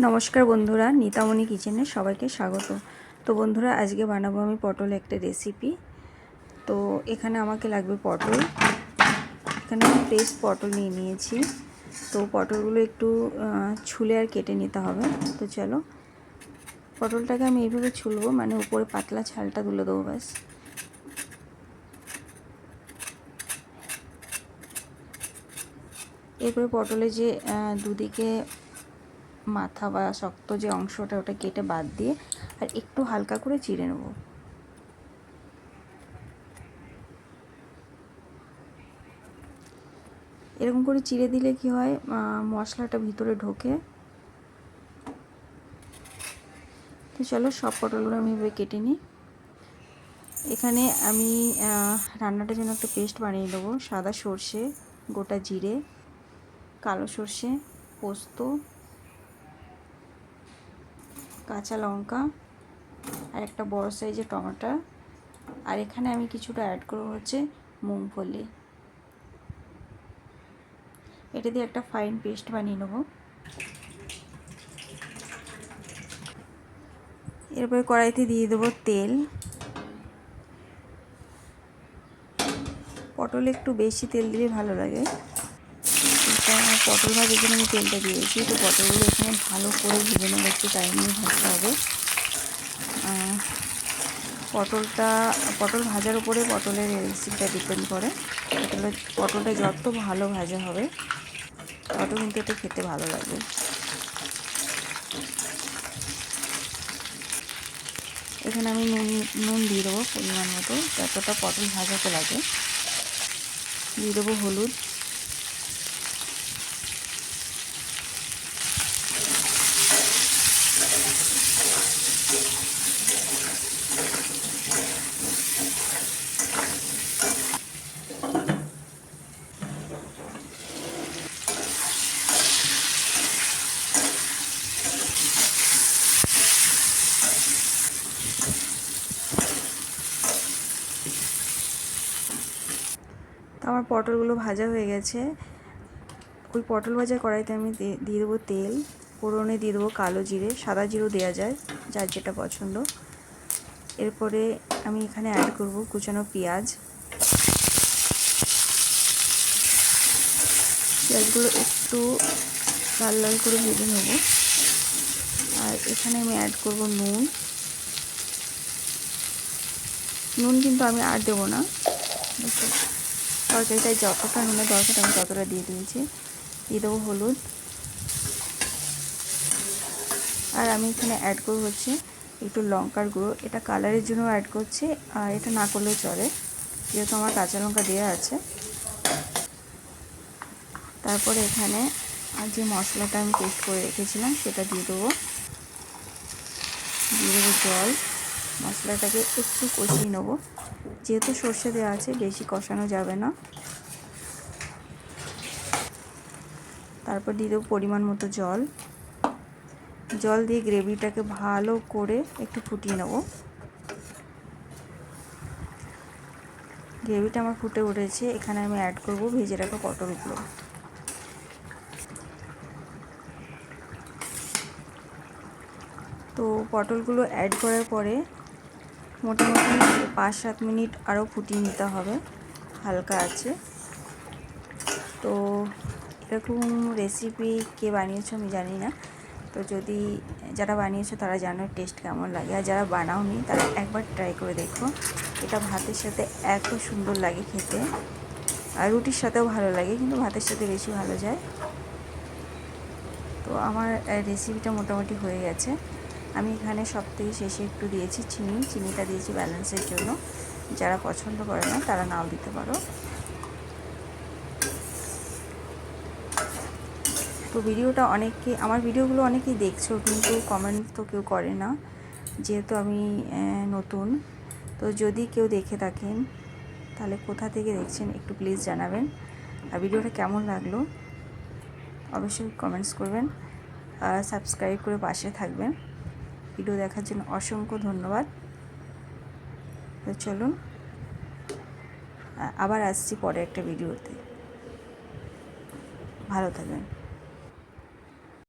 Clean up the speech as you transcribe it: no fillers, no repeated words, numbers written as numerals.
নমস্কার বন্ধুরা, নিতামণি কিচেনে সবাইকে স্বাগত। তো বন্ধুরা, আজকে বানাবো আমি পটল একটা রেসিপি। তো এখানে আমাকে লাগবে পটল। এখানে ফ্রেশ পটল নিয়ে নিয়েছি। তো পটলগুলো একটু ছুলে আর কেটে নিতে হবে। তো চলো, পটলটাকে আমি এইভাবে ছুলবো, মানে উপরে পাতলা ছালটা তুলে দেবো ব্যাস। এরপরে পটলের যে দুদিকে মাথা বা শক্ত যে অংশটা, ওটা কেটে বাদ দিয়ে আর একটু হালকা করে চিড়ে নেব। এরকম করে চিড়ে দিলে কি হয়, মশলাটা ভিতরে ঢোকে। তো চলো, সব পটলগুলো আমি এভাবে কেটে নিই। এখানে আমি রান্নাটার জন্য একটা পেস্ট বানিয়ে দেবো। সাদা সর্ষে, গোটা জিরে, কালো সর্ষে, পোস্ত, কাঁচা লঙ্কা আর একটা বড় সাইজের টমেটো। আর এখানে আমি কিছুটা অ্যাড করবো হচ্ছে মুংফলি। এটা দিয়ে একটা ফাইন পেস্ট বানিয়ে নেবো। এরপরে কড়াইতে দিয়ে দেবো তেল। পটলে একটু বেশি তেল দিলে ভালো লাগে। পটল ভাজার জন্য আমি তেলটা দিয়েছি। তো পটলগুলো এখানে ভালো করে ভেজে নেবো, একটু টাইম নিয়ে ভাজতে হবে। পটল ভাজার উপরে পটলের রেসিপিটা ডিপেন্ড করে। পটলটা যত ভালো ভাজা হবে তত কিন্তু এটা খেতে ভালো লাগবে। এখানে আমি নুন দিয়ে দেবো পরিমাণ মতো, যতটা পটল ভাজাতে লাগে। দিয়ে দেবো হলুদ, তো আমার পটলগুলো ভাজা হয়ে গেছে। ওই পটল ভাজা কড়াইতে আমি দিয়ে দেবো তেল। ফোড়নে দিয়ে দেবো কালো জিরে, সাদা জিরেও দেওয়া যায়, যার যেটা পছন্দ। এরপরে আমি এখানে অ্যাড করব কুচানো পেঁয়াজ। পেঁয়াজগুলো একটু লাল লাল করে ভেজে নেব। আর এখানে আমি অ্যাড করব নুন কিন্তু আমি আর দেবো না। তরকারিটায় যতটা নুনের দরকার আমি ততটা দিয়ে দিয়েছি। দিয়ে দেবো হলুদ। আর আমি এখানে অ্যাড করব হচ্ছে একটু লঙ্কার গুঁড়ো। এটা কালারের জন্য অ্যাড করছি, আর এটা না করলেও চলে, যেহেতু আমার কাঁচা লঙ্কা দেওয়া আছে। তারপরে এখানে যে মশলাটা আমি পেস্ট করে রেখেছিলাম সেটা দিয়ে দেবো জল। মশলাটাকে একটু কষিয়ে নেবো, যেহেতু সর্ষে দেওয়া আছে বেশি কষানো যাবে না। তারপর দিয়ে দেবো পরিমাণ মতো জল দিয়ে গ্রেভিটাকে ভালো করে একটু ফুটিয়ে নেব। গ্রেভিটা আমার ফুটে উঠেছে। এখানে আমি অ্যাড করব ভেজে রাখা পটলগুলো। তো পটলগুলো অ্যাড করার পরে মোটামুটি 5-7 মিনিট আরও ফুটিয়ে নিতে হবে হালকা আছে। তো এরকম রেসিপি কে বানিয়েছো আমি জানি না। তো যদি যারা বানিয়েছো তারা জানো টেস্ট কেমন লাগে, আর যারা বানাওনি তারা একবার ট্রাই করে দেখো। এটা ভাতের সাথে এত সুন্দর লাগে খেতে, আর রুটির সাথেও ভালো লাগে, কিন্তু ভাতের সাথে বেশি ভালো যায়। তো আমার রেসিপিটা মোটামুটি হয়ে গেছে। আমি এখানে সবথেকে শেষে একটু দিয়েছি চিনিটা দিয়েছি ব্যালেন্সের জন্য। যারা পছন্দ করে না তারা নাও দিতে পারো। তো আমার ভিডিওগুলো অনেকেই দেখছো, কিন্তু কমেন্ট তো কেউ করে না, যেহেতু আমি নতুন। তো যদি কেউ দেখে থাকেন তাহলে কোথা থেকে দেখছেন একটু প্লিজ জানাবেন। আর ভিডিওটা কেমন লাগলো অবশ্যই কমেন্টস করবেন, আর সাবস্ক্রাইব করে পাশে থাকবেন। ভিডিও দেখার জন্য অসংখ্য ধন্যবাদ। তো চলুন, আবার আসছি পরে একটা ভিডিওতে। ভালো থাকবেন।